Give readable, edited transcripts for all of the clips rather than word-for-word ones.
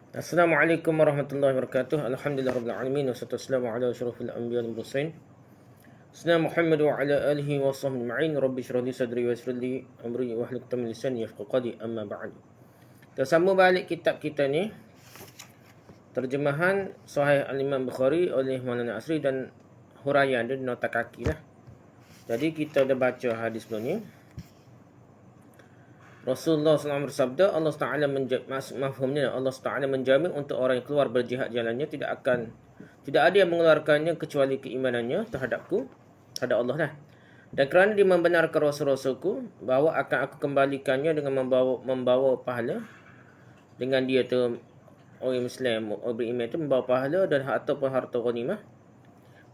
Assalamualaikum warahmatullahi wabarakatuh. Alhamdulillahirabbil alamin wassalatu wassalamu ala asyrafil anbiya'i wal mursalin. Sayyidina Muhammad wa ala alihi wa sahbihi ajma'in. Rabbi shrah li sadri wa yassir li amri wahlul 'uqdatam min lisani yafqahu qawli. Amma ba'd. Kita sambung balik kitab kita ni, terjemahan Sahih Al-Imam Bukhari oleh Maulana Asri dan huraian dia nota kaki lah. Jadi kita dah baca hadis sebelum ni. Rasulullah SAW bersabda, Allah Taala mafhumnya, Allah Taala menjamin untuk orang yang keluar berjihad jalannya tidak ada yang mengeluarkannya kecuali keimanannya terhadapku, terhadap Allah lah. Dan kerana dia membenarkan rasul-rasulku, bahawa akan aku kembalikannya dengan membawa pahala. Dengan dia tu orang Muslim, orang beriman tu membawa pahala dan ataupun harta ghanimah,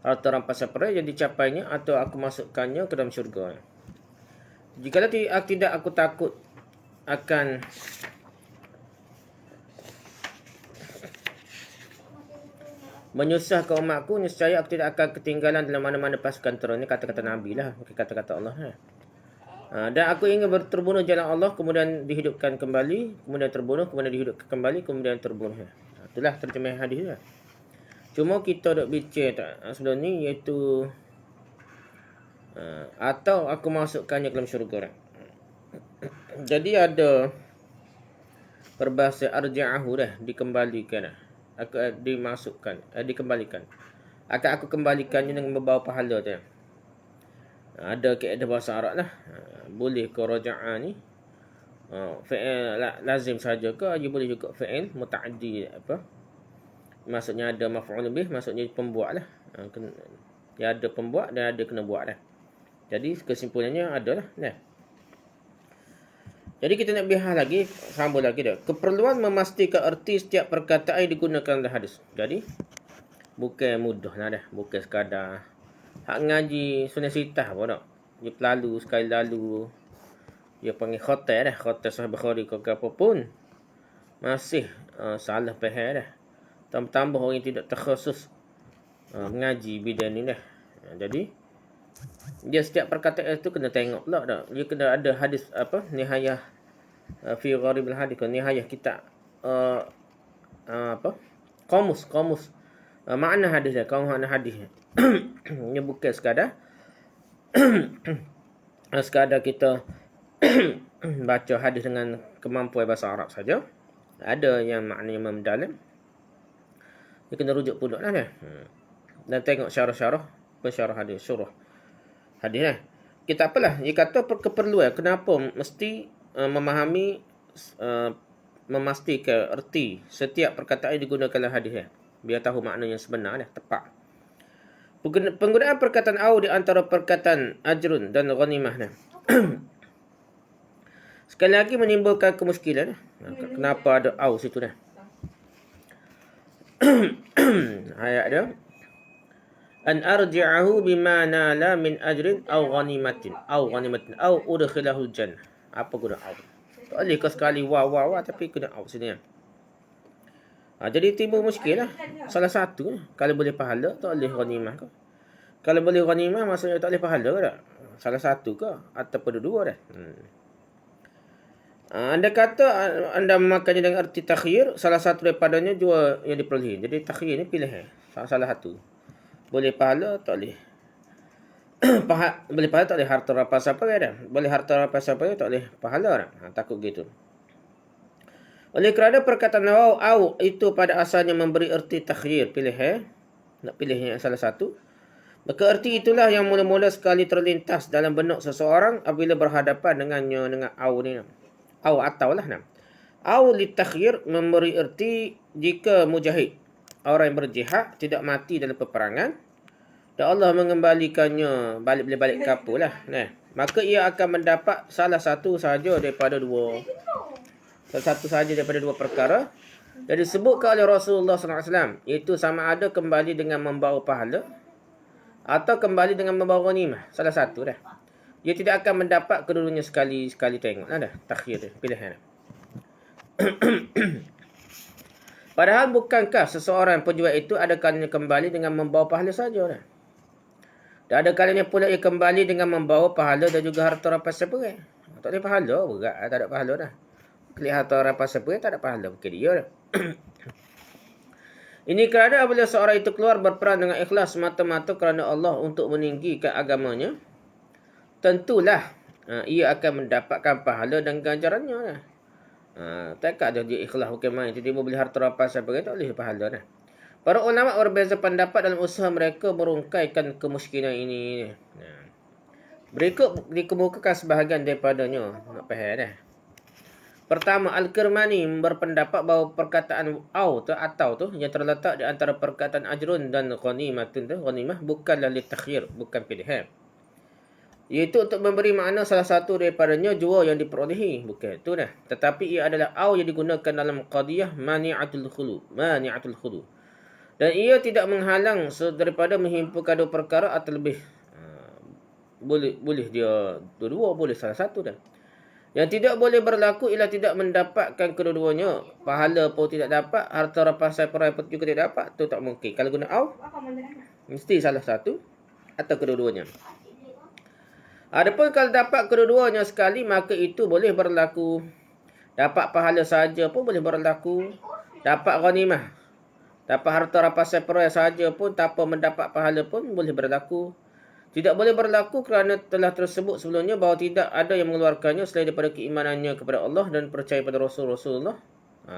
harta rampasan perang yang dicapainya, atau aku masukkannya ke dalam syurga. Jikalau tidak aku takut akan menyusahkan umatku, nescaya aku tidak akan ketinggalan dalam mana-mana pasukan terang. Ini kata-kata Nabi lah, bukan kata-kata Allah. Dan aku ingin terbunuh jalan Allah, kemudian dihidupkan kembali, kemudian terbunuh, kemudian dihidupkan kembali, kemudian terbunuh. Itulah terjemahan hadis lah. Cuma kita dok bincang sebelum ni, iaitu atau aku masukkannya ke dalam syurga. Jadi ada perbahasa arja'ahu dah, dikembalikan dah. Dikembalikan. Akan aku kembalikannya dengan membawa pahala tu. Ada kaedah bahasa Arab lah. Boleh ke raja'a ni fi'il lazim saja ke, dia boleh juga fi'il muta'addi apa. Maksudnya ada maf'ul bih, maksudnya pembuat lah. Dia ada pembuat dan ada kena buat lah. Jadi kesimpulannya adalah nah. Jadi kita nak biar lagi, sambung lagi dah. Keperluan memastikan erti setiap perkataan yang digunakan dalam hadis. Jadi bukan mudah lah dah, bukan sekadar hak ngaji sunnah sitah pun tak. Dia pelalu sekali lalu, dia panggil khotai dah, khotai Sahih Bukhari ke apa pun masih salah faham dah. Tambah orang yang tidak terkhusus mengaji bidang ni dah. Jadi dia setiap perkataan itu kena tengok pula dah. Dia kena ada hadis apa, nihayah fi gharib al-hadis, nihayah kitab apa, kamus makna hadis dia, makna hadis. Dia bukan sekadar kita baca hadis dengan kemampuan bahasa Arab saja. Ada yang maknanya mendalam. Dia kena rujuk pula lah dia. Dan tengok syarah-syarah pensyarah hadis, syurah hadis lah. Kita apalah, dia kata keperluan kenapa mesti memahami memastikan erti setiap perkataan yang digunakan dalam hadis ya. Biar tahu makna yang sebenar dah, tepat. Penggunaan perkataan au di antara perkataan ajrun dan ghanimah dah. Sekali lagi menimbulkan kemuskilan. Kenapa ada au situ dah? Ayat dia, an arji'ahu bima nala min ajrin aw ghanimatin aw udkhilahu jannah. Apa guna au? Tak boleh kau sekali wah tapi kena au sini. Jadi timbul muskil lah. Salah satu, kalau boleh pahala tak boleh ghanimah ke? Kalau boleh ghanimah maksudnya tak boleh pahala ke tak? Salah satu ke? Ataupun dua dah. Anda kata anda memakannya dengan arti takhir, salah satu daripadanya dua yang diperolehi. Jadi takhir ni pilih salah satu. Boleh pahala tak boleh. Boleh pahala tak boleh harta rapas apa dah. Boleh harta rapas apa tak boleh pahala dah. Takut gitu. Oleh kerana perkataan au itu pada asalnya memberi erti takhir, pilih nak pilih yang salah satu. Maka erti itulah yang mula-mula sekali terlintas dalam benak seseorang apabila berhadapan dengannya, dengan au ni. Au atau lah. Au li takhir memberi erti jika mujahid, orang yang berjihad, tidak mati dalam peperangan dan Allah mengembalikannya balik kapal lah. Maka ia akan mendapat salah satu saja daripada dua perkara yang disebutkan oleh Rasulullah SAW, iaitu sama ada kembali dengan membawa pahala atau kembali dengan membawa ghanimah. Salah satu dah. Dia tidak akan mendapat kedua-duanya sekali tengok lah dah. Takhir dia, pilihan. Padahal bukankah seseorang penjual itu ada kalanya kembali dengan membawa pahala saja dah. Dan ada kalanya pula ia kembali dengan membawa pahala dan juga harta rampasan perang. Tak ada pahala, berat, tak ada pahala dah. Kelihatan harta rampasan perang tak ada pahala, bukan dia dah. Ini kerana apabila seorang itu keluar berperang dengan ikhlas semata-mata kerana Allah untuk meninggikan agamanya, tentulah ia akan mendapatkan pahala dan ganjarannya lah. Tak ada dia ikhlas bukan main. Tiba-tiba boleh harta rampasan sebagainya, tak boleh pahala lah. Para ulama berbeza pendapat dalam usaha mereka merungkaikan kemiskinan ini. Berikut dikemukakan sebahagian daripadanya. Nak faham dah. Pertama, Al-Kirmani berpendapat bahawa perkataan atau tu yang terletak di antara perkataan ajrun dan ghanimah bukanlah litakhyir, bukan pilihan. Iaitu untuk memberi makna salah satu daripadanya jua yang diperolehi, bukan itu dah. Tetapi ia adalah yang digunakan dalam qadiyah mani'atul khulu. Dan ia tidak menghalang daripada menghimpunkan dua perkara atau lebih. Boleh dia dua-dua, boleh salah satu dah. Yang tidak boleh berlaku ialah tidak mendapatkan kedua-duanya. Pahala pun tidak dapat, harta rampasan perai pun juga tidak dapat. Itu tak mungkin. Kalau guna mesti salah satu atau kedua-duanya. Adapun kalau dapat kedua-duanya sekali, maka itu boleh berlaku. Dapat pahala saja pun boleh berlaku. Dapat ghanimah, dapat harta rampasan perai saja pun tanpa mendapat pahala pun boleh berlaku. Tidak boleh berlaku kerana telah tersebut sebelumnya bahawa tidak ada yang mengeluarkannya selain daripada keimanannya kepada Allah dan percaya pada Rasulullah.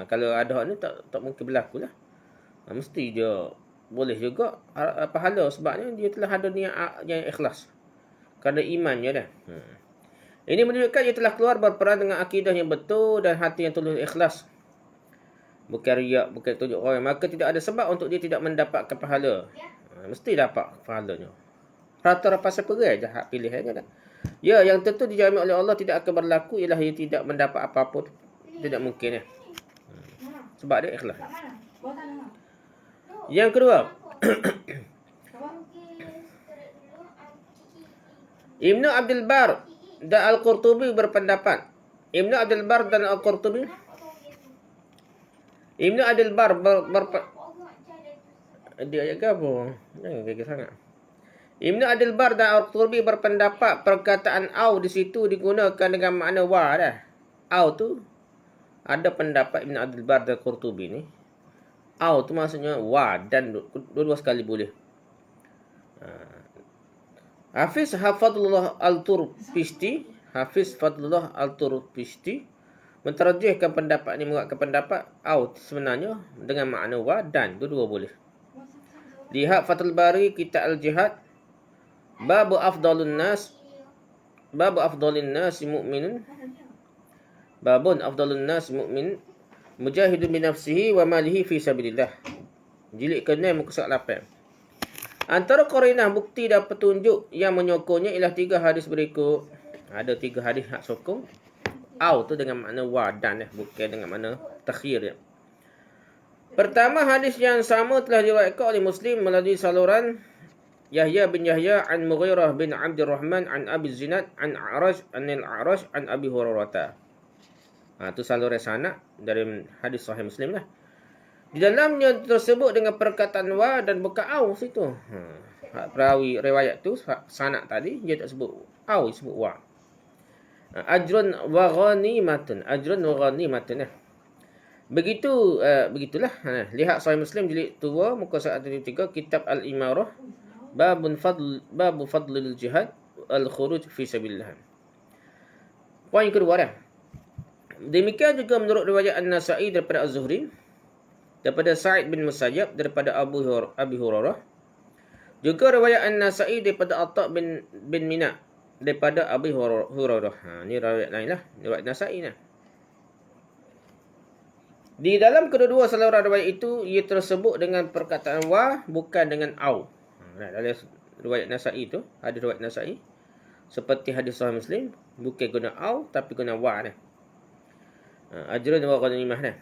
Kalau ada hal ni tak mungkin berlaku lah. Mesti dia boleh juga pahala sebabnya dia telah ada niat yang ikhlas. Kerana imannya dah. Ini menunjukkan dia telah keluar berperang dengan akidah yang betul dan hati yang tulus ikhlas. Bukan riak, bukan tunjuk orang. Maka tidak ada sebab untuk dia tidak mendapatkan pahala. Mesti dapat pahalanya. Harta rampasan perai je hak pilihannya dah. Ya, yang tentu dijamin oleh Allah tidak akan berlaku ialah ia tidak mendapat apa-apa. Tidak mungkin ya. Sebab dia ikhlas. Yang kedua, Ibn Abdul Bar dan Al-Qurtubi berpendapat. Ibn Abdul Bar dan Al-Qurtubi. Ibn Abdul Bar dia ayat gabung. Jangan gagah sangat. Ibn Abdul Bar dan Al-Qurtubi berpendapat perkataan di situ digunakan dengan makna dah. Tu ada pendapat Ibn Abdul Bar dan Al-Qurtubi ni. Tu maksudnya dan dua-dua sekali boleh. Hafiz Fadlullah Al-Turpishti menterjihkan pendapat ini, menguatkan pendapat sebenarnya dengan makna dan dua-dua boleh. Lihat Fathul Bari Kitab Al-Jihad Bab afdalun nas mu'minun. Babun afdalun nas mu'min mujahidun bi nafsihi wa malihi fi sabilillah. Jilid ke-6 muka surat 8. Antara qarinah bukti dan petunjuk yang menyokongnya ialah 3 hadis berikut. Ada 3 hadis hak sokong. Tu dengan makna dan bukan dengan makna takhir. Pertama, hadis yang sama telah diriwayatkan oleh Muslim melalui saluran Yahya bin Yahya an Mughirah bin Abdurrahman an Abi Zinad an A'raj an Abi Hurairah. Itu saluran sanad dari hadis sahih Muslim lah. Di dalamnya tersebut dengan perkataan dan bukan situ. Perawi riwayat tu sanad tadi dia tak sebut dia sebut ajrun wa ghanimatun. Begitulah. Lihat sahih Muslim jilid 2 muka surat 3 kitab Al-Imarah babu fadlil jihad al-khuruj fi sabilillah. Poin kedua dah. Demikian juga menurut riwayat An-Nasa'i daripada Az-Zuhri, daripada Sa'id bin Musayyab daripada Abi Hurairah. Juga riwayat An-Nasa'i daripada Atta' bin Mina daripada Abi Hurairah. Ni riwayat lain lah, riwayat Nasa'i lah. Di dalam kedua-dua saluran riwayat itu ia tersebut dengan perkataan bukan dengan dalam riwayat Nasa'i tu ada riwayat Nasa'i seperti hadis sahih Muslim bukan guna tapi guna dah. Ajrun wa ghanimah dah.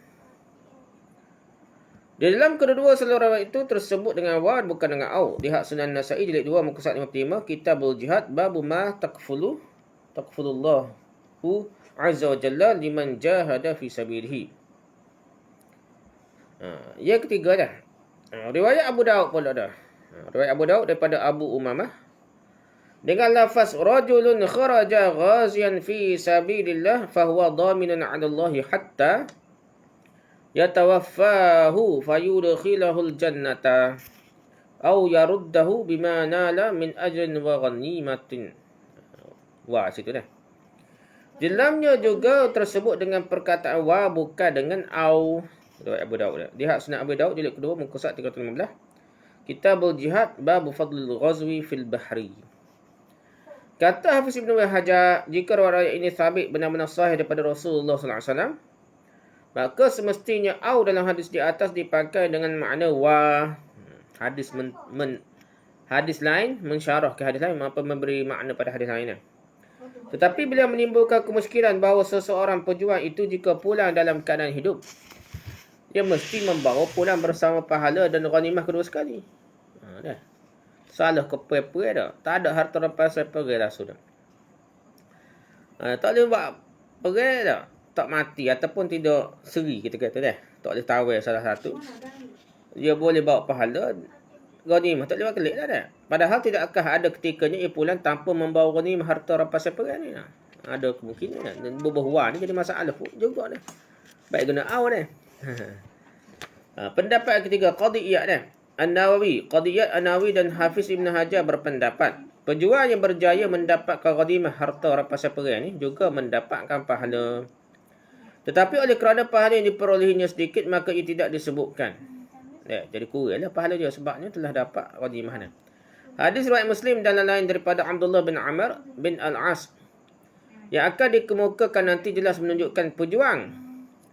Di dalam kedua saluran riwayat itu tersebut dengan bukan dengan Lihat Sunan Nasa'i jilid 2 muka surat 55 Kitabul Jihad babu ma takfulullahu azza wa jalla liman jahada fi sabilihi. Yang ketiga dah. Riwayat Abu Daud pula dah. Riwayat Abu Daud daripada Abu Umamah dengan lafaz rajulun kharaja ghaziyan fi sabilillah fahuwa dhaminun 'ala Allah hatta yatawaffahu fayudkhilahul jannata au yaruddahu bima nala min ajrin wa ghanimatin. Wah, situ dah. Dalamnya juga tersebut dengan perkataan wa, bukan dengan au. Riwayat Abu Daud. Lihat Sunan Abu Daud jilid kedua muka surat 315. Kitabul Jihad bab fadlul ghazwi fil bahri. Kata Hafiz Ibn Hajar, jika riwayat ini sabit benar-benar sahih daripada Rasulullah sallallahu alaihi wasallam, maka semestinya au dalam hadis di atas dipakai dengan makna wa. Hadis lain mensyarah ke hadis lain, apa memberi makna pada hadis lainnya. Tetapi beliau menimbulkan kemusykilan bahawa seseorang pejuang itu jika pulang dalam keadaan hidup, dia mesti membawa pulang bersama pahala dan ghanimah kedua sekali. Dah. Salah kepe-pe dah. Tak ada harta rampasan pergi dah sudah. Tak boleh buat pergi dah. Tak mati ataupun tidak seri, kita kata dah. Tak boleh tawar salah satu. Dia boleh bawa pahala ghanimah, tak boleh kelik dah. Padahal tidakkah ada ketikanya ia pulang tanpa membawa ghanimah harta rampasan pergi ni. Ada kemungkinan. Dan berbuah ni jadi masalah pun juga dah. Baik guna aw dah. Pendapat ketiga Qadiyat dah. Qadiyat An-Nawawi dan Hafiz Ibn Hajar berpendapat pejuang yang berjaya mendapatkan ghanimah harta rampasan perang ni juga mendapatkan pahala. Tetapi oleh kerana pahala yang diperolehinya sedikit, maka ia tidak disebutkan. Jadi kuranglah pahala dia sebabnya telah dapat ghanimah ni. Hadis riwayat Muslim dan lain daripada Abdullah bin Amr bin Al-As yang akan dikemukakan nanti jelas menunjukkan pejuang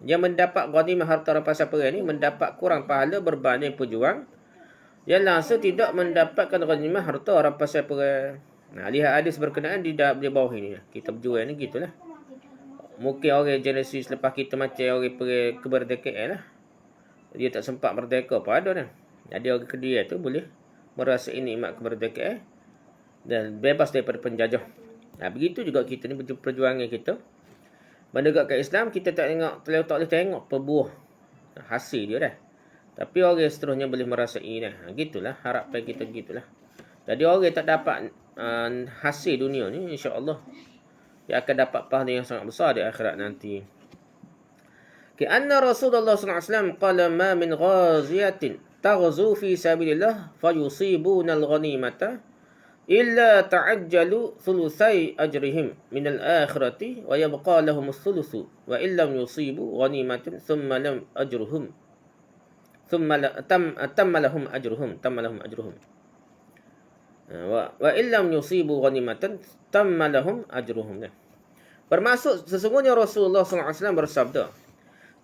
yang mendapat ghanimah harta rampasan perang ni mendapat kurang pahala berbanding pejuang yang langsung tidak mendapatkan ghanimah harta rampasan perang. Lihat hadis berkenaan di bawah ini. Kita berjuang ni gitulah. Mungkin orang generasi selepas kita macam orang pergi kemerdekaan lah. Dia tak sempat merdeka apa ada dah. Jadi orang Kedia tu boleh merasai nikmat kemerdekaan dan bebas daripada penjajah. Begitu juga kita ni perjuangan kita menegakkan Islam, kita tak boleh tengok pebuah hasil dia dah. Tapi orang seterusnya boleh merasai dah. Gitulah harapan kita gitulah. Jadi orang tak dapat hasil dunia ni, insya-Allah dia akan dapat pahala yang sangat besar di akhirat nanti. Anna Rasulullah sallallahu alaihi wasallam qala ma min ghaziyatin taghzu fi sabilillah fayusibuna al-ghanimata illa ta'ajjalu thulusai ajrihim min al-akhirati wa yabqa lahum thuluthu wa illam yusibu ghanimatan thumma lam ajruhum thumma tamma lahum ajruhum wa illam yusibu ghanimatan tamma lahum ajruhum. Bermaksud sesungguhnya Rasulullah sallallahu alaihi wasallam bersabda,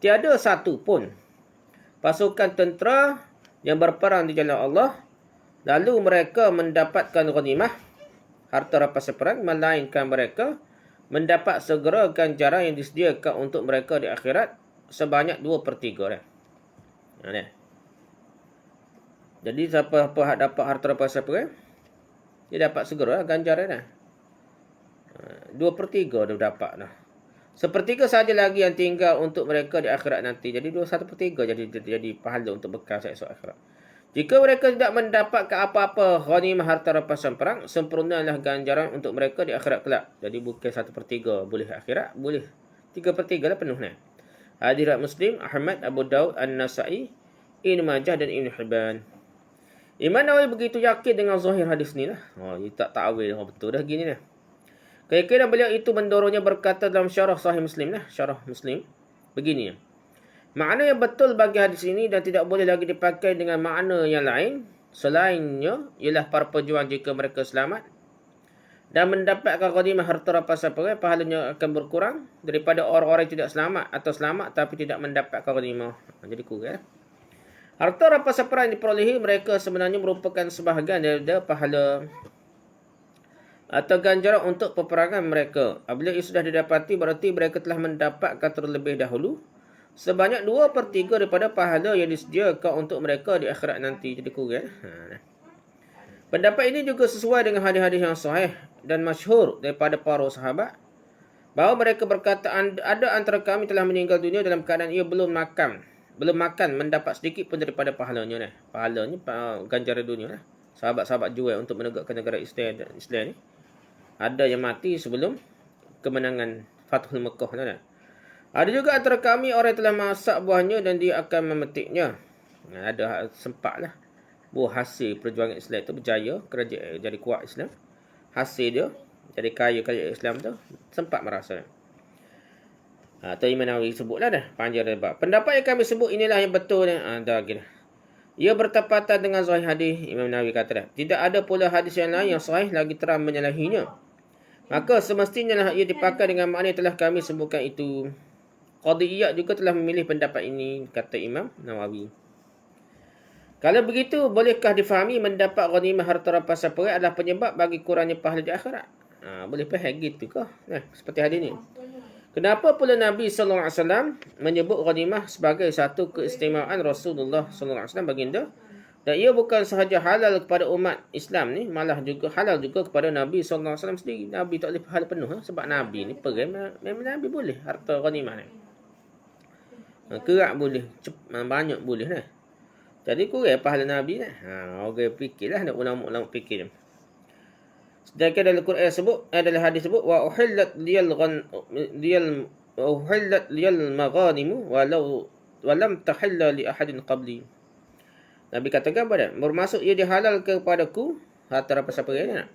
tiada satu pun pasukan tentera yang berperang di jalan Allah lalu mereka mendapatkan ghanimah harta rampasan perang, melainkan mereka mendapat segera ganjaran yang disediakan untuk mereka di akhirat sebanyak 2/3 dah. Jadi siapa dapat harta rampasan perang, dia dapat segera ganjaran dah. 2/3 dia dapat dah. 1/3 saja lagi yang tinggal untuk mereka di akhirat nanti. Jadi 1/3 jadi pahala untuk bekal esok akhirat. Jika mereka tidak mendapatkan apa-apa ghanimah harta rampasan perang, sempurnalah ganjaran untuk mereka di akhirat kelak. Jadi bukan 1/3 boleh akhirat, boleh 3/3 lah penuh ni. Hadis riwayat Muslim, Ahmad, Abu Daud, An-Nasa'i, Ibn Majah dan Ibn Hibban. Imam Nawawi begitu yakin dengan zahir hadis ni lah. Dia tak ta'wil. Betul dah gini lah. Keyakinan beliau itu mendorongnya berkata dalam syarah Sahih Muslim lah. Syarah Muslim. Begini. Makna yang betul bagi hadis ini dan tidak boleh lagi dipakai dengan makna yang lain selainnya ialah para pejuang jika mereka selamat dan mendapatkan ghanimah harta rampasan perang, pahalanya akan berkurang daripada orang-orang yang tidak selamat atau selamat tapi tidak mendapatkan ghanimah. Jadi kurang. Harta rampasan perang yang diperolehi mereka sebenarnya merupakan sebahagian daripada pahala atau ganjaran untuk peperangan mereka. Apabila ia sudah didapati, berarti mereka telah mendapatkan terlebih dahulu sebanyak 2/3 daripada pahala yang disediakan untuk mereka di akhirat nanti. Jadi kurang. Pendapat ini juga sesuai dengan hadis-hadis yang sahih dan masyhur daripada para sahabat bahawa mereka berkata, ada antara kami telah meninggal dunia dalam keadaan ia belum makan mendapat sedikit pun daripada pahalanya. Pahalanya ganjaran dunia lah. Sahabat-sahabat jual untuk menegakkan negara Islam ni. Ada yang mati sebelum kemenangan Fathul Mekah. Ada juga antara kami orang yang telah masak buahnya dan dia akan memetiknya. Ada sempatlah buah hasil perjuangan Islam itu berjaya, kerajaan jadi kuat Islam. Hasil dia jadi kaya kerajaan Islam tu sempat merasa. Tu Imam Nawawi sebutlah dah, panjang dah bab. Pendapat yang kami sebut inilah yang betul dah. Dah gini. Ia bertepatan dengan sahih hadis. Imam Nawawi kata dah, tidak ada pula hadis yang lain yang sahih lagi terang menyalahinya. Maka semestinya lah ia dipakai dengan makna yang telah kami sebutkan itu. Qadhi Iyad juga telah memilih pendapat ini, kata Imam Nawawi. Kalau begitu, bolehkah difahami mendapat ghanimah harta rampasan perang adalah penyebab bagi kurangnya pahala di akhirat? Boleh faham gitu ke? Seperti hadis ni. Kenapa pula Nabi SAW menyebut ghanimah sebagai satu keistimewaan Rasulullah SAW baginda? Dan ia bukan sahaja halal kepada umat Islam ni, malah juga halal juga kepada Nabi SAW sendiri. Nabi tak boleh pahala penuh sebab Nabi ni perang, memang Nabi boleh harta ghanimah ni. Kerak boleh, banyak boleh lah. Jadi kurang pahala Nabi lah. Orang fikirlah, nak ulama-ulama fikir. Sedangkan dalam Quran sebut, dalam hadis sebut, wa uhillat liyal maghanimu walau walam tahilla li ahadin qabli. Nabi katakan pada, bermaksud ia dihalal kepadaku harta rampasan perang.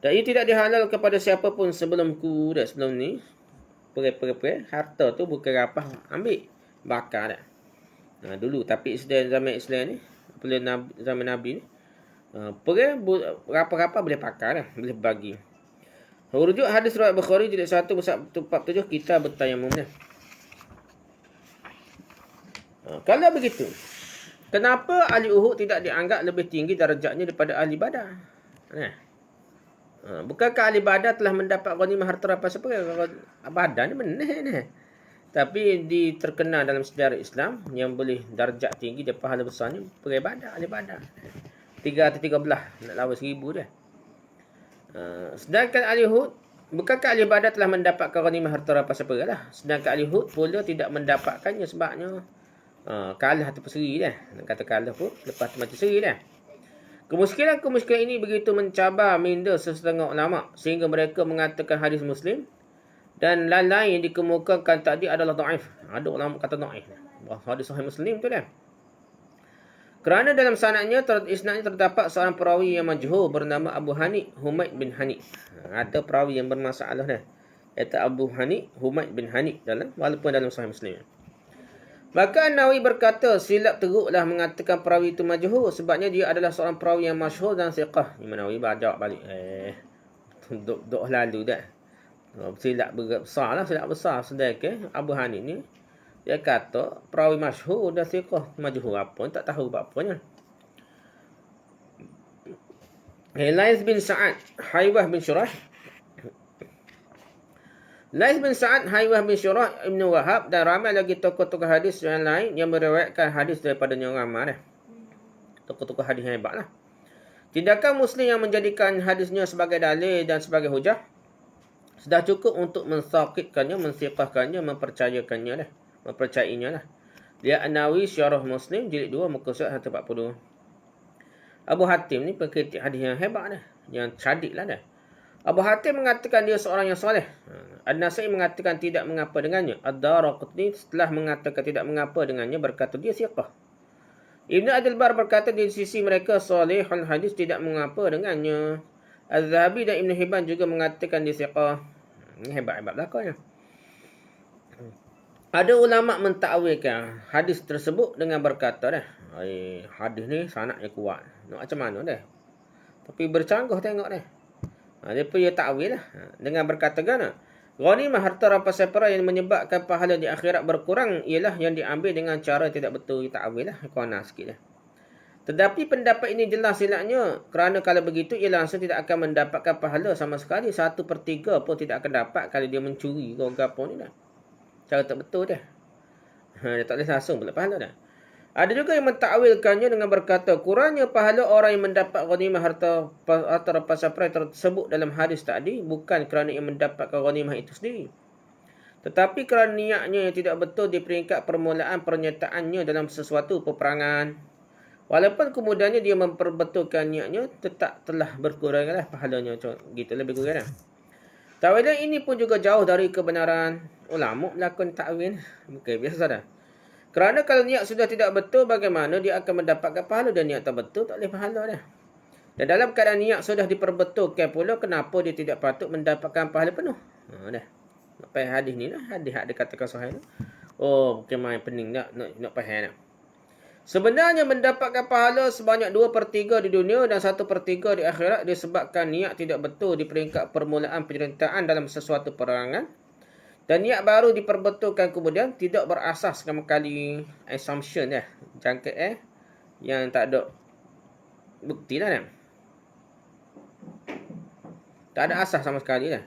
Dan ia tidak dihalal kepada siapa pun sebelumku dan sebelum ni. Perang harta tu bukan rapah ambil, bakar dah. Dulu, tapi zaman Islam ni, zaman Nabi ni, perang rapa-rapa boleh pakai dah, boleh bagi. Rujuk hadis riwayat Bukhari jilid 1 bab 7 kita bertayamum dah. Kalau begitu, kenapa ahli Uhud tidak dianggap lebih tinggi darjatnya daripada ahli Badar? Bukankah ahli Badar telah mendapat ghanimah harta rampasan perang? Badar ni benar ni. Tapi terkenal dalam sejarah Islam yang boleh darjat tinggi dan pahala besarnya perang Badar, ahli Badar. 313 nak lawan 1000 dah. Sedangkan ahli Uhud, bukankah ahli Badar telah mendapatkan ghanimah harta rampasan perang lah? Sedangkan ahli Uhud pula tidak mendapatkannya sebabnya kalah ataupun seri dah. Nak kata kalah pun lepas tu mati seri dah. Kemungkinan ini begitu mencabar minda sesetengah ulama sehingga mereka mengatakan hadis Muslim dan lain-lain yang dikemukakan tadi adalah dhaif. Ada ulama kata dhaif. Hadis sahih Muslim tu dah. Kerana dalam sanadnya isnadnya terdapat seorang perawi yang majhul bernama Abu Hani Humaid bin Hani. Ada perawi yang bermasalah dah. Iaitu Abu Hani Humaid bin Hani walaupun dalam sahih Muslim. Maka Nawawi berkata, silap teruklah mengatakan perawi itu majhul sebabnya dia adalah seorang perawi yang masyhur dan thiqah. Imam Nawawi jawab balik. Duk lalu dah. Silap besar lah, silap besar. Sedangkan Abu Hani ni, dia kata perawi masyhur dan thiqah. Majhul apa, tak tahu apa-apanya. Lais bin Sa'ad, Haywah bin Syurah. Lais bin Sa'ad, Haywah bin Syurah, Ibn Wahab dan ramai lagi tokoh-tokoh hadis yang lain yang meriwayatkan hadis daripada ramai dah. Tokoh-tokoh hadis yang hebat lah. Tindakan Muslim yang menjadikan hadisnya sebagai dalil dan sebagai hujah sudah cukup untuk mensaqitkannya, mensiqahkannya, mempercayainya lah. Dia An-Nawawi Syarah Muslim jilid 2 muka surat 140. Abu Hatim ni pengkritik hadis yang hebat dah, yang cerdik lah dah. Abu Hatim mengatakan dia seorang yang soleh. An-Nasai mengatakan tidak mengapa dengannya. Ad-Daraqutni setelah mengatakan tidak mengapa dengannya berkata dia siqah. Ibn Abdul Bar berkata di sisi mereka solehul hadis tidak mengapa dengannya. Az-Zahabi dan Ibn Hibban juga mengatakan dia siqah. Ini hebat-hebat belakangnya. Ada ulama mentakwilkan hadis tersebut dengan berkata dah, hadis ni sanadnya kuat. Nak macam mana dah? Tapi bercanggah tengok dah. Dia punya takwil lah. Dengan berkata gana, ghanimah harta rampasan perang yang menyebabkan pahala di akhirat berkurang ialah yang diambil dengan cara tidak betul. Takwil lah. Kuana sikit lah. Tetapi pendapat ini jelas silapnya kerana kalau begitu ia langsung tidak akan mendapatkan pahala sama sekali. 1/3 pun tidak akan dapat kalau dia mencuri ke apa ni dah. Cara tak betul dah. Dia tak boleh langsung pula pahala dah. Ada juga yang mentakwilkannya dengan berkata kurangnya pahala orang yang mendapat ghanimah harta rampasan perang tersebut dalam hadis tadi bukan kerana ia mendapatkan ghanimah itu sendiri, tetapi kerana niatnya yang tidak betul di peringkat permulaan pernyataannya dalam sesuatu peperangan. Walaupun kemudiannya dia memperbetulkan niatnya, tetap telah berkuranglah pahalanya. Gitu lebih kurang. Ta'wilan ini pun juga jauh dari kebenaran. Ulama melakukan ta'wil. Okey, biasa dah. Kerana kalau niat sudah tidak betul, bagaimana dia akan mendapatkan pahala, dan niat tak betul tak boleh pahala dah. Dan dalam keadaan niat sudah diperbetulkan pula, kenapa dia tidak patut mendapatkan pahala penuh? Dah. Nak faham hadis ni lah. Hadis ada katakan sahih tu. Oh, bukan main pening nak faham nak. Sebenarnya mendapatkan pahala sebanyak 2/3 di dunia dan 1/3 di akhirat disebabkan niat tidak betul di peringkat permulaan penyertaan dalam sesuatu perangan. Dan niat baru diperbetulkan kemudian tidak berasas sama kali assumption jangka yang tak ada bukti lah. Tak ada asas sama sekali lah.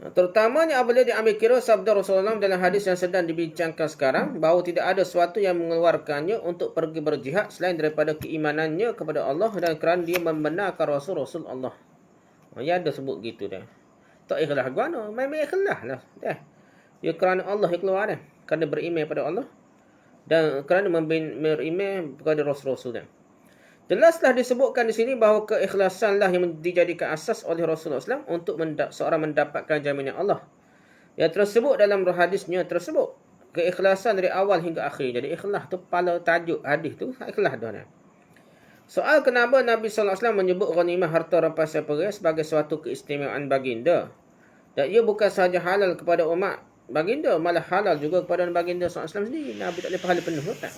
Terutamanya apabila diambil kira sabda Rasulullah dalam hadis yang sedang dibincangkan sekarang, bahawa tidak ada sesuatu yang mengeluarkannya untuk pergi berjihad selain daripada keimanannya kepada Allah dan kerana dia membenarkan Rasul Allah. Ya ada sebut gitu dah. Tak ikhlas guna, memang ikhlas lah. Ya kerana Allah keluar dah. Kerana beriman pada Allah dan kerana beriman kepada Rasul-Rasul dah. Jelaslah disebutkan di sini bahawa keikhlasanlah yang dijadikan asas oleh Rasulullah SAW untuk seorang mendapatkan jaminan Allah. Yang tersebut dalam hadisnya tersebut. Keikhlasan dari awal hingga akhir. Jadi ikhlas tu kepala tajuk hadis tu ikhlas dah. Soal kenapa Nabi SAW menyebut ghanimah harta rampasan perang sebagai suatu keistimewaan baginda. Dan ia bukan sahaja halal kepada umat baginda, malah halal juga kepada baginda SAW sendiri. Nabi tak boleh pahala penuh tak?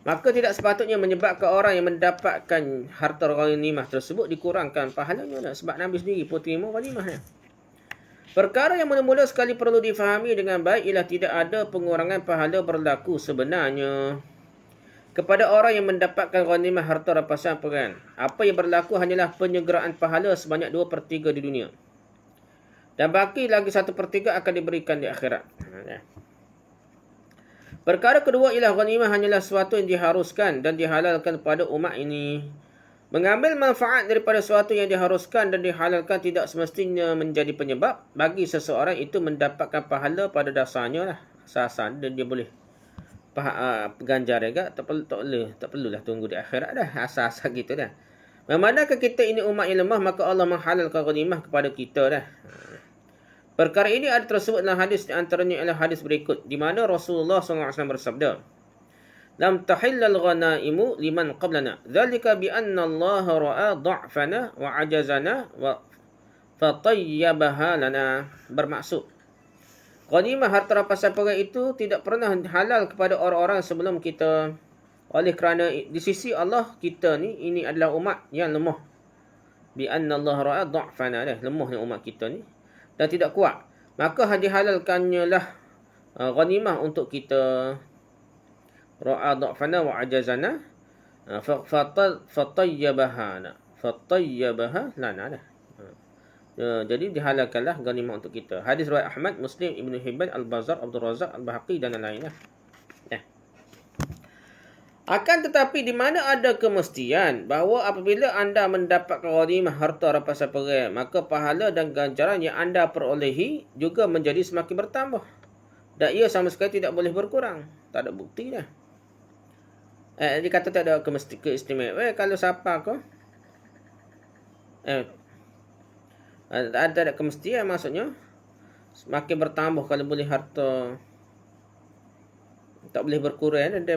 Maka tidak sepatutnya menyebabkan orang yang mendapatkan harta ghanimah tersebut dikurangkan pahalanya. Sebab Nabi sendiri pun terima ghanimah. Perkara yang mula-mula sekali perlu difahami dengan baik ialah tidak ada pengurangan pahala berlaku sebenarnya kepada orang yang mendapatkan ghanimah harta rampasan perang. Apa yang berlaku hanyalah penyegeraan pahala sebanyak 2/3 di dunia. Dan baki lagi 1/3 akan diberikan di akhirat. Perkara kedua ialah ghanimah hanyalah sesuatu yang diharuskan dan dihalalkan pada umat ini. Mengambil manfaat daripada sesuatu yang diharuskan dan dihalalkan tidak semestinya menjadi penyebab bagi seseorang itu mendapatkan pahala pada dasarnya lah. Asasan dan dia boleh ganjar juga. Tak perlulah tunggu di akhirat dah. Asas gitu dah. Memandangkan kita ini umat yang lemah, maka Allah menghalalkan ghanimah kepada kita dah. Perkara ini ada tersebut dalam hadis, di antaranya ialah hadis berikut di mana Rasulullah SAW bersabda, "Lam tahillal ghanaimu liman qablana, dzalika bi anna Allah ra'a dha'fana wa 'ajazana wa fatayyabaha lana." Bermaksud, ghanimah harta rampasan perang itu tidak pernah halal kepada orang-orang sebelum kita, oleh kerana di sisi Allah kita ni ini adalah umat yang lemah. Bi anna Allah ra'a dha'fana, lemahnya umat kita ni dan tidak kuat, maka dihalalkannya lah ghanimah untuk kita. Ra'a dha'fana wa ajazana fatayyabaha lana. Jadi dihalalkanlah ghanimah untuk kita. Hadis riwayat Ahmad, Muslim, Ibn Hibban, Al-Bazzar, Abdul Razak, Al-Bahaqi dan lain-lain. Akan tetapi di mana ada kemestian bahawa apabila anda mendapatkan ghanimah harta rampasan perang, maka pahala dan ganjaran yang anda perolehi juga menjadi semakin bertambah. Dan ia sama sekali tidak boleh berkurang. Tak ada bukti dah. Dia kata tak ada keistimewaan. Kalau siapa kau? Ada kemestian maksudnya. Semakin bertambah kalau boleh harta. Tak boleh berkurang dan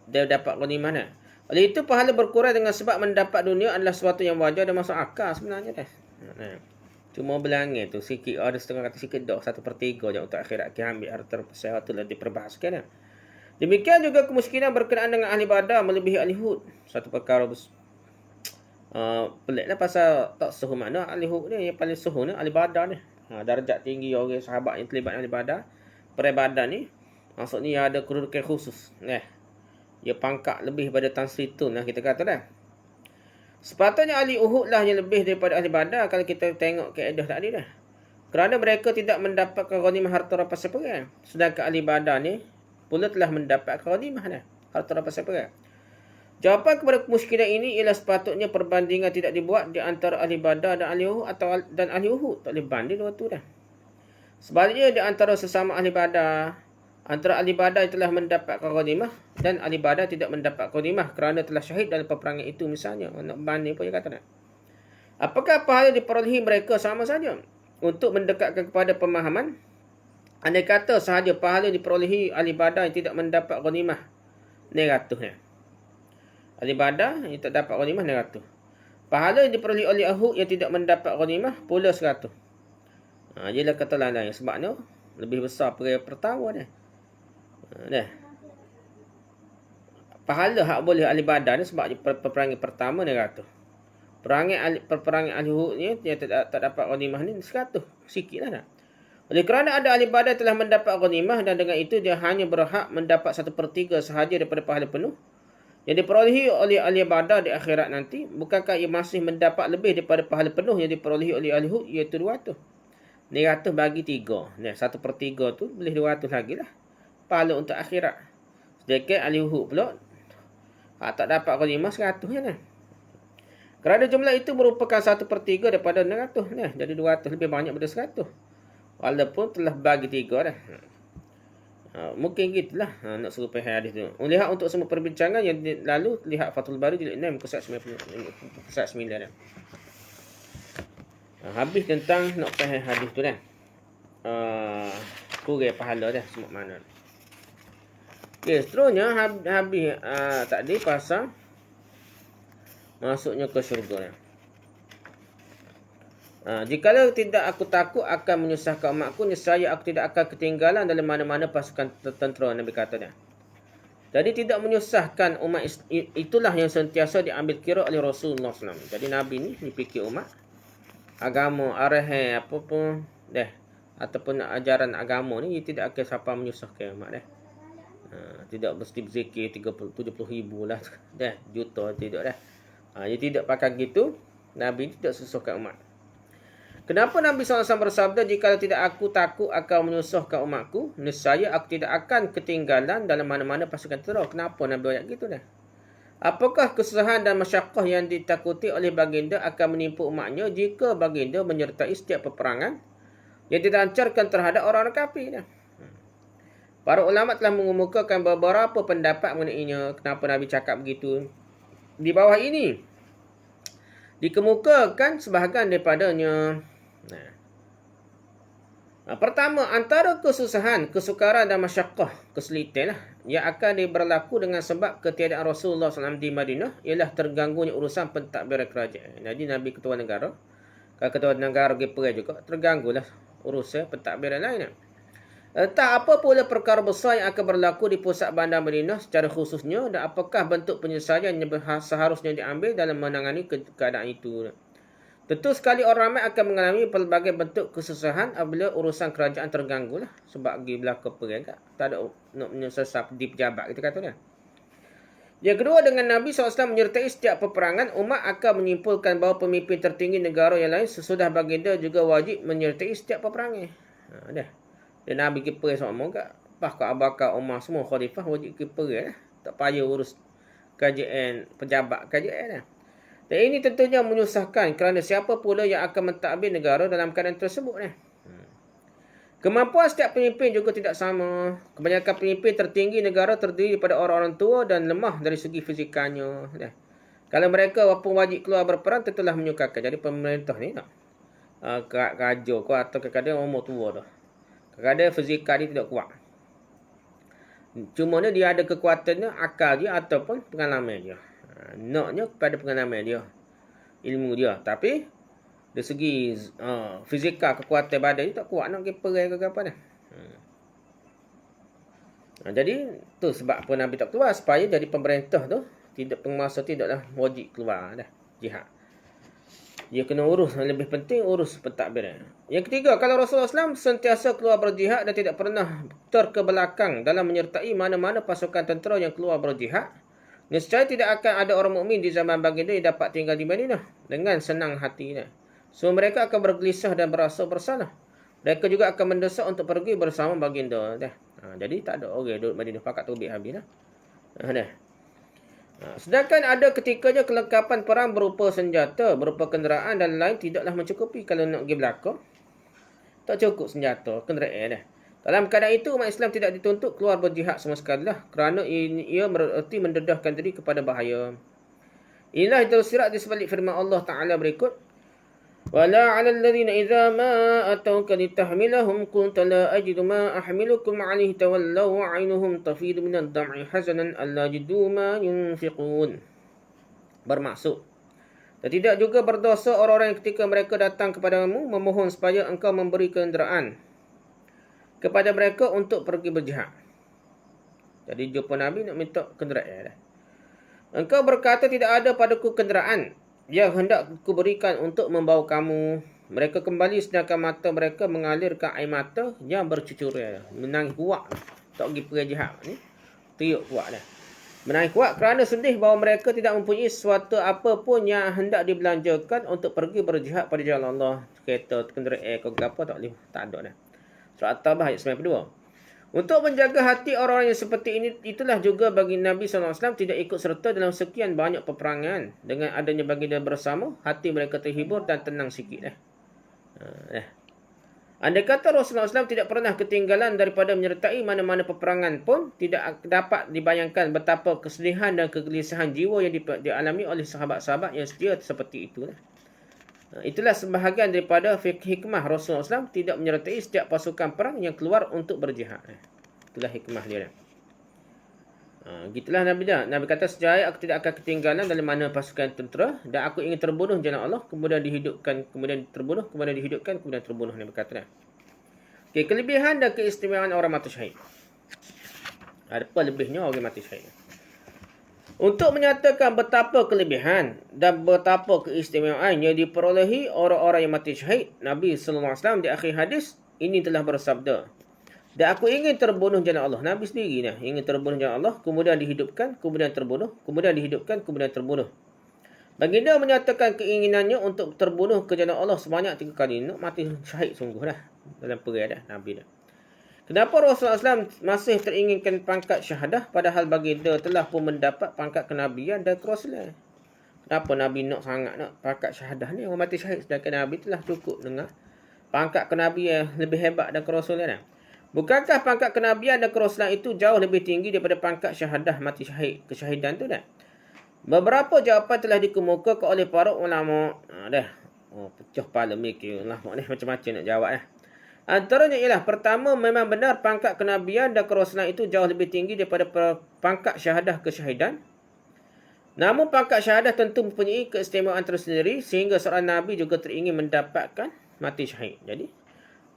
dia dapat ghanimah dah. Oleh itu pahala berkurang dengan sebab mendapat dunia adalah sesuatu yang wajar dan masuk akal sebenarnya dah. Cuma belangnya tu sikit ada setengah kata sikit dah 1/3 je untuk akhirat kita ambil harta sesuatu lah diperbahaskan dah. Demikian juga kemiskinan berkenaan dengan ahli ibadah melebihi ahli hud. Satu perkara peliklah pasal tak suhu makna ahli hud ni yang paling suhu ni ahli ibadah ni. Darjat tinggi orang sahabat yang terlibat ahli ibadah, peribadahan ni maksudnya ada kedudukan khusus. Dia pangkat lebih pada Tan Sri Tun lah kita kata dah. Sepatutnya ahli Uhud lah yang lebih daripada ahli Badar kalau kita tengok kaedah tadi dah. Kerana mereka tidak mendapatkan ghanimah harta rampasan perang. Sedangkan ahli Badar ni pula telah mendapatkan ghanimah dah harta rampasan perang. Jawapan kepada kemusykilan ini ialah sepatutnya perbandingan tidak dibuat di antara ahli Badar dan ahli Uhud dan ahli Uhud. Tak boleh banding dua tu dah. Sebaliknya di antara sesama ahli Badar, antara ahli Badar yang telah mendapatkan ghanimah dan ahli Badar tidak mendapat ghanimah kerana telah syahid dalam peperangan itu misalnya. Nak banding pun dia kata tak. Apakah pahala diperolehi mereka sama saja? Untuk mendekatkan kepada pemahaman, andai kata sahaja pahala diperolehi ahli badar yang tidak mendapat ghanimah, ni ratus. Ahli badar yang tak dapat ghanimah, ni ratus. Pahala yang diperolehi oleh Uhud yang tidak mendapat ghanimah, pula 100. Jelah kata lain-lain. Sebabnya, lebih besar perang pertama ni. Pahala hak boleh ahli badar ni sebab peperangan pertama ni 100. Peperangan ahli Uhud ni yang tak dapat ghanimah ni 100. Sikit lah. Oleh kerana ada ahli badar telah mendapat ghanimah dan dengan itu dia hanya berhak mendapat 1/3 sahaja daripada pahala penuh yang diperolehi oleh ahli badar di akhirat nanti. Bukankah ia masih mendapat lebih daripada pahala penuh yang diperolehi oleh ahli Uhud, iaitu 200? Ni 100 bagi 3. Ni 1/3 tu boleh 200 lagi lah. Pahala untuk akhirat. Sedangkan ahli Uhud pula tak dapat ghanimah 100 je lah. Kerana jumlah itu merupakan 1/3 daripada 600 ni. Jadi 200 lebih banyak daripada 100. Walaupun telah bagi 3 dah. Mungkin gitulah nak suruh faham hadis tu. Lihat untuk semua perbincangan yang lalu, lihat Fathul Bari jilid 6 muka 9 dah. Habis tentang nak faham hadis tu dah. Kurang pahala dah semua mana. Okey, seterusnya habis tadi pasal masuknya ke syurga. Jikalau tidak aku takut akan menyusahkan umatku, nescaya aku tidak akan ketinggalan dalam mana-mana pasukan tentera, Nabi kata dia. Jadi tidak menyusahkan umat, itulah yang sentiasa diambil kira oleh Rasulullah SAW. Jadi Nabi ni dipikir umat, agama, arahan, apa pun ataupun ajaran agama ni tidak akan siapa menyusahkan umat dah. Tidak mesti berzikir 70 ribu lah juta, tidak dah. Dia tidak pakai gitu. Nabi tidak susahkan umat. Kenapa Nabi SAW bersabda, jika tidak aku takut akan menyusahkan umatku, nescaya aku tidak akan ketinggalan dalam mana-mana pasukan tentera. Kenapa Nabi ayat gitu dah? Apakah kesusahan dan masyakkah yang ditakuti oleh baginda akan menimpa umatnya jika baginda menyertai setiap peperangan yang dilancarkan terhadap orang-orang kafir dah? Para ulama telah mengemukakan beberapa pendapat mengenainya. Kenapa Nabi cakap begitu? Di bawah ini dikemukakan sebahagian daripadanya. Pertama, antara kesusahan, kesukaran dan masyakkah, kesulitan yang akan berlaku dengan sebab ketiadaan Rasulullah SAW di Madinah ialah terganggunya urusan pentadbiran kerajaan. Jadi Nabi ketua negara, kalau ketua negara pergi juga, terganggulah urusan pentadbiran lain. Tak apa pula perkara besar yang akan berlaku di pusat bandar Madinah secara khususnya, dan apakah bentuk penyelesaian yang seharusnya diambil dalam menangani keadaan itu. Tentu sekali orang ramai akan mengalami pelbagai bentuk kesusahan apabila urusan kerajaan terganggu lah. Sebab pergi belakang perang tak ada nak menyelesaikan di pejabat, kita kata dia. Yang kedua, dengan Nabi SAW menyertai setiap peperangan, umat akan menyimpulkan bahawa pemimpin tertinggi negara yang lain sesudah baginda juga wajib menyertai setiap peperangan. Dan Nabi pergi perang sama kat Pakar Abakar Umar semua khalifah wajib pergi perang lah. Tak payah urus kajian pejabat kajian lah. Dan ini tentunya menyusahkan kerana siapa pula yang akan mentadbir negara dalam keadaan tersebut. Kemampuan setiap pemimpin juga tidak sama. Kebanyakan pemimpin tertinggi negara terdiri daripada orang-orang tua dan lemah dari segi fizikalnya. Kalau mereka walaupun wajib keluar berperang, tentulah menyukakan. Jadi pemerintah ni raja ko atau kadang-kadang umur tua dah. Kadang-kadang fizikal dia tidak kuat. Cuma dia ada kekuatannya, akal dia ataupun pengalaman dia. Naknya kepada pengalaman dia, ilmu dia. Tapi dari segi fizikal, kekuatan badan dia tak kuat nak pergi perang ke apa dah. Jadi tu sebab apa Nabi tak keluar, supaya jadi pemerintah tu tidak, penguasa tidaklah wajib keluar dah jihad. Dia kena urus, lebih penting urus pentadbiran. Yang ketiga, kalau Rasulullah SAW sentiasa keluar berjihad dan tidak pernah terkebelakang dalam menyertai mana-mana pasukan tentera yang keluar berjihad, nescaya tidak akan ada orang mukmin di zaman baginda yang dapat tinggal di Madinah dengan senang hati. So mereka akan bergelisah dan berasa bersalah. Mereka juga akan mendesak untuk pergi bersama baginda. Jadi tak ada orang duduk Madinah pakat terbit habis dah. Sedangkan ada ketikanya kelengkapan perang berupa senjata, berupa kenderaan dan lain tidaklah mencukupi. Kalau nak pergi belakang, tak cukup senjata, kenderaan dah. Dalam keadaan itu, umat Islam tidak dituntut keluar berjihad sama sekali lah, kerana ia bererti mendedahkan diri kepada bahaya. Inilah yang tersirat di sebalik firman Allah Ta'ala berikut. ولا على الذين إذا ما أتوك لتحملهم قلت لا أجد ما أحملكم عليه تولوا وعينهم تفيض من الدمع حزنا ألا يجدوا ما ينفقون. Bermaksud, dan tidak juga berdosa orang-orang yang ketika mereka datang kepadamu memohon supaya engkau memberi kenderaan kepada mereka untuk pergi berjihad. Jadi jumpa Nabi nak minta kenderaan. Engkau berkata tidak ada padaku kenderaan yang hendak kuberikan untuk membawa kamu. Mereka kembali sedangkan mata mereka mengalirkan air mata yang bercucuran. Menangis kuat. Tak pergi jihad ni. Tiuk kuat dah. Menangis kuat kerana sedih bahawa mereka tidak mempunyai sesuatu apa pun yang hendak dibelanjakan untuk pergi berjihad pada jalan Allah. Kereta, kenderaan, kau apa tak boleh. Tak ada dah. Surat At-Taubah ayat 92. Untuk menjaga hati orang-orang yang seperti ini, itulah juga bagi Nabi SAW tidak ikut serta dalam sekian banyak peperangan. Dengan adanya baginda bersama, hati mereka terhibur dan tenang sikit. Andai kata Rasulullah SAW tidak pernah ketinggalan daripada menyertai mana-mana peperangan pun, tidak dapat dibayangkan betapa kesedihan dan kegelisahan jiwa yang dialami oleh sahabat-sahabat yang setia seperti itu. Itulah sebahagian daripada hikmah Rasulullah SAW tidak menyertai setiap pasukan perang yang keluar untuk berjihad. Itulah hikmah dia. Gitulah Nabi dah. Nabi kata, sejaya aku tidak akan ketinggalan dalam mana pasukan tentera dan aku ingin terbunuh jalan Allah, kemudian dihidupkan, kemudian terbunuh, kemudian dihidupkan, kemudian terbunuh. Nabi kata dah. Okay, kelebihan dan keistimewaan orang mati syahid. Apa lebihnya orang mati syahid? Untuk menyatakan betapa kelebihan dan betapa keistimewaan yang diperolehi orang-orang yang mati syahid, Nabi SAW di akhir hadis ini telah bersabda, dan aku ingin terbunuh jalan Allah. Nabi sendiri dah ingin terbunuh jalan Allah, kemudian dihidupkan, kemudian terbunuh, kemudian dihidupkan, kemudian terbunuh. Baginda menyatakan keinginannya untuk terbunuh ke jalan Allah sebanyak 3 kali. Nak mati syahid sungguh dah. Dalam perang dah Nabi dah. Kenapa Rasulullah SAW masih teringinkan pangkat syahadah padahal baginda telah pun mendapat pangkat kenabian dan kerasulan? Kenapa Nabi nak sangat nak pangkat syahadah ni? Orang mati syahid sedangkan Nabi telah cukup dengan pangkat kenabian lebih hebat dan kerasulan. Bukankah pangkat kenabian dan kerasulan itu jauh lebih tinggi daripada pangkat syahadah mati syahid, kesyahidan tu dah? Beberapa jawapan telah dikemukakan oleh para ulama. Pecah kepala mikir ulama ni macam-macam nak jawab dah. Antaranya ialah pertama, memang benar pangkat kenabian dan kerasulan itu jauh lebih tinggi daripada pangkat syahadah kesyahidan. Namun pangkat syahadah tentu mempunyai keistimewaan tersendiri sehingga seorang Nabi juga teringin mendapatkan mati syahid. Jadi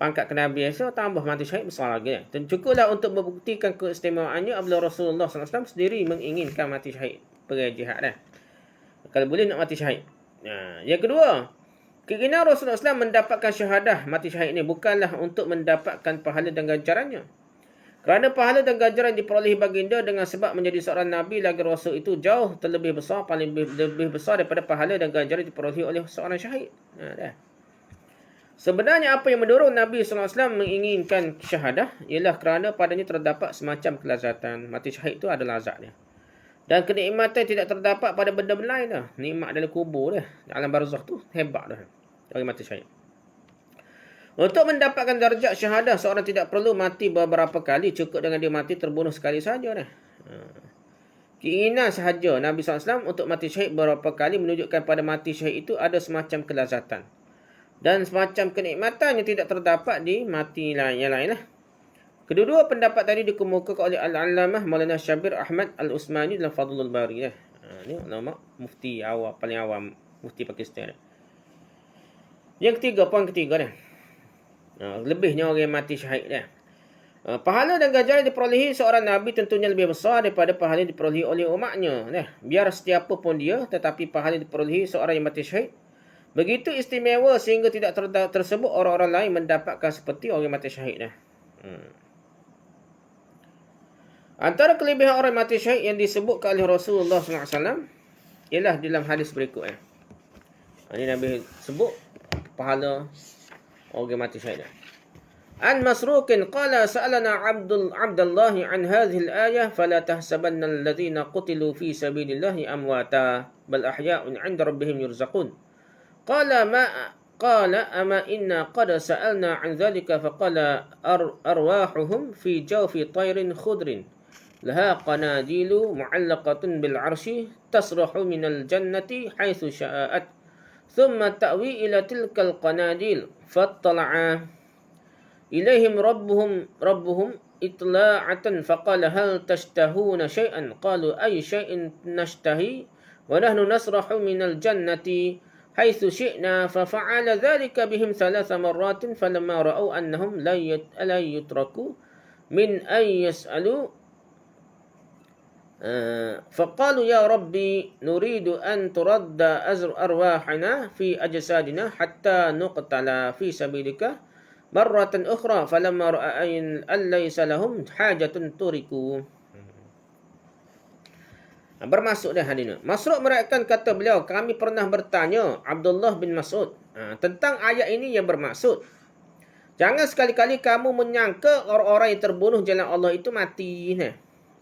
pangkat kenabian itu tambah mati syahid besar lagi. Dan cukuplah untuk membuktikan keistimewaannya apabila Rasulullah SAW sendiri menginginkan mati syahid. Pergi jihad dah. Kalau boleh nak mati syahid. Yang kedua, keinginan Rasulullah SAW mendapatkan syahadah mati syahid ini bukanlah untuk mendapatkan pahala dan ganjarannya. Kerana pahala dan ganjaran diperolehi baginda dengan sebab menjadi seorang Nabi lagi Rasul itu jauh terlebih besar, paling lebih besar daripada pahala dan ganjaran diperolehi oleh seorang syahid. Sebenarnya apa yang mendorong Nabi SAW menginginkan syahadah ialah kerana padanya terdapat semacam kelazatan. Mati syahid itu ada lazatnya. Dan kenikmatan tidak terdapat pada benda-benda lain dah. Nikmat dalam kubur dah. Alam barzakh tu hebat dah. Orang mati syahid. Untuk mendapatkan darjat syahadah, seorang tidak perlu mati beberapa kali. Cukup dengan dia mati terbunuh sekali saja dah. Keinginan sahaja Nabi SAW untuk mati syahid beberapa kali menunjukkan pada mati syahid itu ada semacam kelazatan. Dan semacam kenikmatan yang tidak terdapat di mati yang lain lah. Kedua-dua pendapat tadi dikemukakan oleh Al-Allamah Maulana Syabir Ahmad Al-Usmani dalam Fadlul Bari. Ini ulama mufti awam, paling awam, mufti Pakistan. Yang ketiga, poin ketiga dah. Lebihnya orang yang mati syahid dah. Pahala dan ganjaran diperolehi seorang Nabi tentunya lebih besar daripada pahala yang diperolehi oleh umatnya. Biar setiapa pun dia, tetapi pahala yang diperolehi seorang yang mati syahid begitu istimewa sehingga tidak tersebut orang-orang lain mendapatkan seperti orang yang mati syahid dah. Antara kelebihan orang mati syahid yang disebutkan oleh Rasulullah SAW ialah dalam hadis berikut. Ini Nabi sebut pahala orang mati syahid. An Masruqin qala sa'alana Abdullah an hadhihi al-ayah fala tahsabanna alladhina qutilu fi sabilillahi amwata bal ahya'un 'inda rabbihim yurzaqun. Qala ama inna qad sa'alna 'an dhalika faqala arwahuhum fi jawfi tayrin khudrin laha qanadilu mu'allaqatun bil 'arsy tasrahu minal jannati haitsu sya'at thumma ta'wi ila tilkal qanadil fattala'a ilaihim rabbuhum itla'atan faqala hal tashtahuna syai'an qalu ay syai'in nashtahi wa nahnu nasrahu minal jannati haitsu syi'na fa fa'ala dhalika bihim thalatha marratin falamma ra'aw annahum la yutraku min an yas'alu فقالوا يا ربي نريد أن ترد أرواحنا في أجسادنا حتى نقتل في سبيلك مرة أخرى فلما رأى أن ليس لهم حاجة تركوا. Bermasuk dah hadirin. Masruq meriwayatkan kata beliau, kami pernah bertanya Abdullah bin Mas'ud tentang ayat ini yang bermaksud, jangan sekali-kali kamu menyangka orang-orang yang terbunuh jalan Allah itu mati.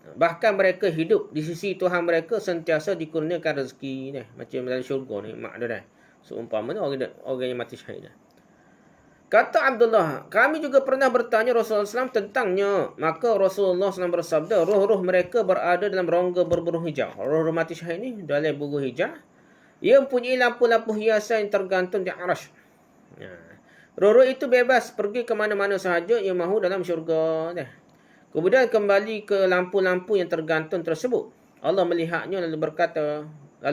Bahkan mereka hidup di sisi Tuhan mereka sentiasa dikurniakan rezeki. Macam dalam syurga ni, mak dia dah. Seumpamanya orang yang mati syahid. Kata Abdullah, kami juga pernah bertanya Rasulullah SAW tentangnya. Maka Rasulullah SAW bersabda, roh-roh mereka berada dalam rongga berburu hijau. Roh-roh mati syahid ni dalam buru hijau. Ia mempunyai lampu-lampu hiasan yang tergantung di arash. Roh-roh itu bebas pergi ke mana-mana sahaja ia mahu dalam syurga. Kemudian kembali ke lampu-lampu yang tergantung tersebut. Allah melihatnya lalu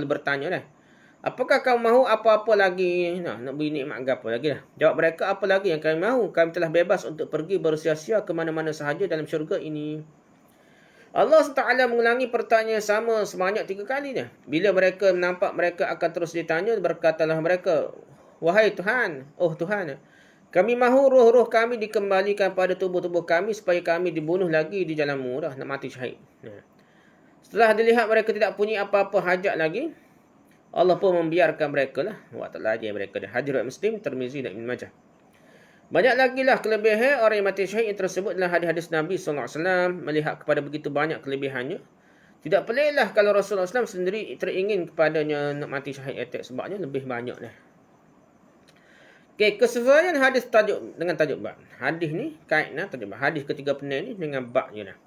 bertanya, apakah kamu mahu apa-apa lagi? Nak beri nikmat apa lagi dah? Jawab mereka, apa lagi yang kami mahu? Kami telah bebas untuk pergi bersia-sia ke mana-mana sahaja dalam syurga ini. Allah SWT mengulangi pertanyaan sama sebanyak 3 kali. Bila mereka nampak mereka akan terus ditanya, berkatalah mereka, wahai Tuhan, oh Tuhan, kami mahu roh-roh kami dikembalikan pada tubuh-tubuh kami supaya kami dibunuh lagi di jalan-Mu. Dah nak mati syahid. Setelah dilihat mereka tidak punya apa-apa hajat lagi, Allah pun membiarkan mereka lah. Buat tak lagi mereka dah. Hadis riwayat Muslim, Tirmizi dan Ibn Majah. Banyak lagi lah kelebihan orang yang mati syahid yang tersebut dalam hadis-hadis Nabi SAW. Melihat kepada begitu banyak kelebihannya, tidak peliklah kalau Rasulullah SAW sendiri teringin kepadanya nak mati syahid attack, sebabnya lebih banyak dah. Okey, kesesuaian hadis tajuk dengan tajuk bab. Hadis ni kaitnya tajuk bab. Hadis ketiga pening ni dengan babnya dah.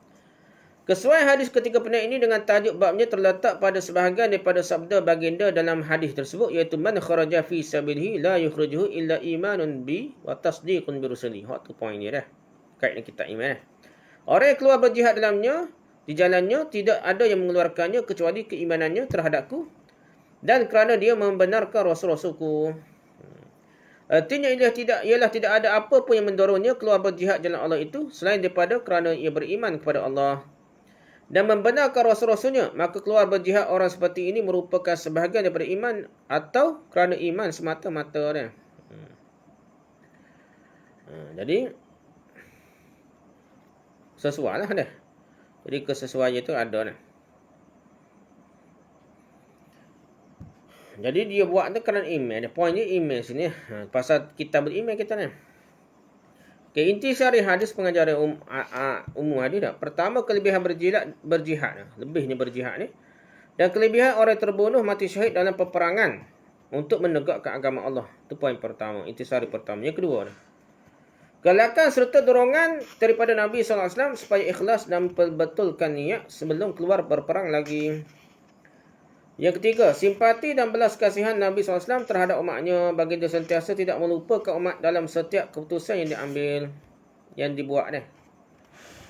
Kesesuaian hadis ketiga pening ini dengan tajuk babnya terletak pada sebahagian daripada sabda baginda dalam hadis tersebut, iaitu man kharaja fi sabilihi la yukhrijuhu illa imanun bi wa tasdiqun bi rusuli. Hak tu poin dia dah. Kait dengan kitab iman dah. Orang yang keluar berjihad dalamnya, di jalannya, tidak ada yang mengeluarkannya kecuali keimanannya terhadapku dan kerana dia membenarkan rasul-rasulku. Artinya ialah tidak ada apa pun yang mendorongnya keluar berjihad jalan Allah itu selain daripada kerana ia beriman kepada Allah dan membenarkan rasul-rasulnya. Maka keluar berjihad orang seperti ini merupakan sebahagian daripada iman atau kerana iman semata-mata. Jadi sesuai lah dah. Jadi kesesuaian itu ada dah. Jadi dia buat tu kerana email. Poinnya email sini. Pasal kita berimail kita ni. Okay, inti syarih hadis pengajaran umum hadis dah. Pertama, kelebihan berjihad. Lebihnya berjihad ni. Dan kelebihan orang terbunuh mati syahid dalam peperangan untuk menegakkan agama Allah. Itu poin pertama. Inti syarih pertama. Yang kedua ni, galakan serta dorongan daripada Nabi SAW supaya ikhlas dan membetulkan niat sebelum keluar berperang lagi. Yang ketiga, simpati dan belas kasihan Nabi SAW terhadap umatnya. Baginda sentiasa tidak melupakan umat dalam setiap keputusan yang diambil, yang dibuat dah.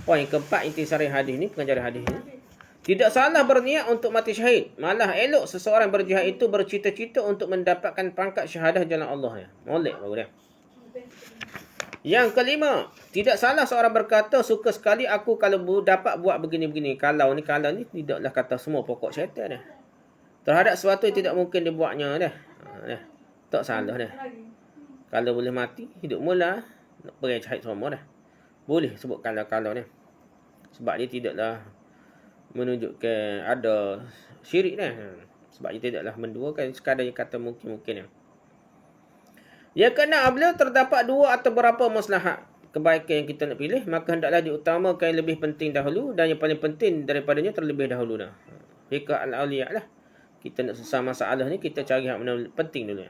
Poin keempat, intisari hadis ni, pengajaran hadis ni. Tidak salah berniat untuk mati syahid. Malah elok seseorang berjihad itu bercita-cita untuk mendapatkan pangkat syahadah jalan Allah. Molek baru dia. Yang kelima, tidak salah seorang berkata, suka sekali aku kalau dapat buat begini-begini. Kalau ni tidaklah kata semua pokok syaitan dah. Terhadap sesuatu yang tidak mungkin dibuatnya dah. Tak salah dah. Kalau boleh mati, hidup mula, nak pergi syahid semua dah. Boleh sebut kalau ni. Sebab dia tidaklah menunjukkan ada syirik dah. Sebab dia tidaklah menduakan, sekadar dia kata mungkin-mungkin. Yang keenam, apabila terdapat dua atau berapa maslahat kebaikan yang kita nak pilih, maka hendaklah diutamakan yang lebih penting dahulu dan yang paling penting daripadanya terlebih dahulu dah. Fiqh al-awliya lah. Kita nak susah masalah ni, kita cari yang mana penting dulu.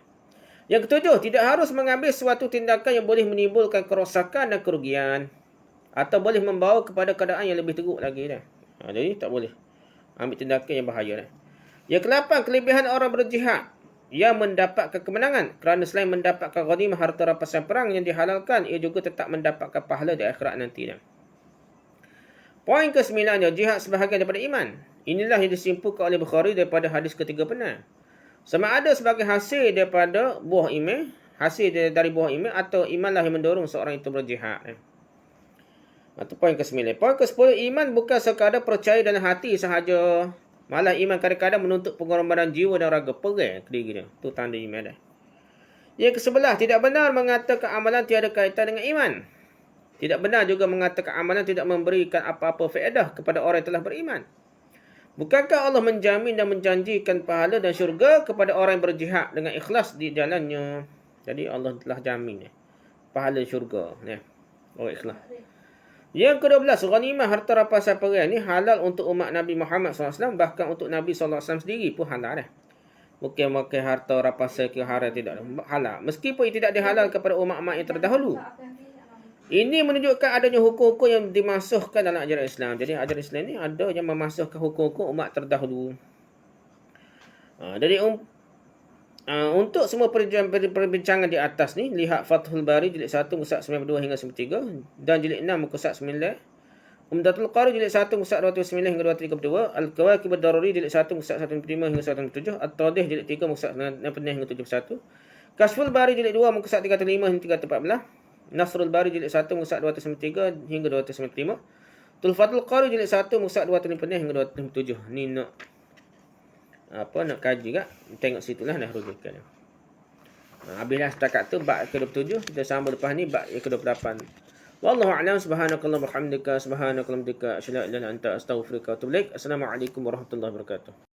Yang ketujuh, tidak harus mengambil suatu tindakan yang boleh menimbulkan kerosakan dan kerugian atau boleh membawa kepada keadaan yang lebih teruk lagi dah. Jadi tak boleh ambil tindakan yang bahaya dah. Yang ke-8, kelebihan orang berjihad ia mendapatkan kemenangan. Kerana selain mendapatkan ghanimah harta rampasan perang yang dihalalkan, ia juga tetap mendapatkan pahala di akhirat nanti. Poin ke-9, jihad sebahagian daripada iman. Inilah yang disimpulkan oleh Bukhari daripada hadis ketiga benar. Sama ada sebagai hasil daripada buah iman, hasil dari buah iman, atau imanlah yang mendorong seorang itu berjihad. Itu poin ke-9. Poin ke-10, iman bukan sekadar percaya dalam hati sahaja. Malah iman kadang-kadang menuntut pengorbanan jiwa dan raga. Perang ke diri dia. Itu tanda iman dah. Yang ke-11, tidak benar mengatakan amalan tiada kaitan dengan iman. Tidak benar juga mengatakan amalan tidak memberikan apa-apa faedah kepada orang yang telah beriman. Bukankah Allah menjamin dan menjanjikan pahala dan syurga kepada orang yang berjihad dengan ikhlas di jalannya? Jadi Allah telah jamin pahala syurga. Orang ikhlas. Yang ke-12, ghanimah harta rampasan perang ni halal untuk umat Nabi Muhammad SAW, bahkan untuk Nabi SAW sendiri pun halal dah. Bukan harta rampasan ke haram, tidak halal. Meskipun ia tidak dihalal kepada umat-umat yang terdahulu. Ini menunjukkan adanya hukum-hukum yang dimasukkan dalam ajaran Islam. Jadi ajaran Islam ni ada yang memasukkan hukum-hukum umat terdahulu. Jadi untuk semua perbincangan di atas ni, lihat Fathul Bari jilid 1 muka 92 hingga 93 dan jilid 6 muka 9. Umdatul Qari jilid 1 muka 209 hingga 232, Al-Kawakib Ad-Daruri jilid 1 muka 105 hingga 107, At-Tadih jilid 3 muka 6 hingga 71, Kasful Bari jilid 2 muka 305 hingga 314, Nasrul Bari jilid 1 muka 293 hingga 295, Tulfatul Qari jilid 1 muka 256 hingga 257. Ni nak nak kaji kak, tengok situlah dah rujukan. Habislah setakat tu bab ke-27, kita sambung lepas ni bab ke-28. Wallahu a'lam. Subhanakallah wa bihamdika, subhanakallahumma wa bihamdika, asyhadu an la ilaha illa anta, astaghfiruka wa atubu ilaik. Assalamualaikum warahmatullahi wabarakatuh.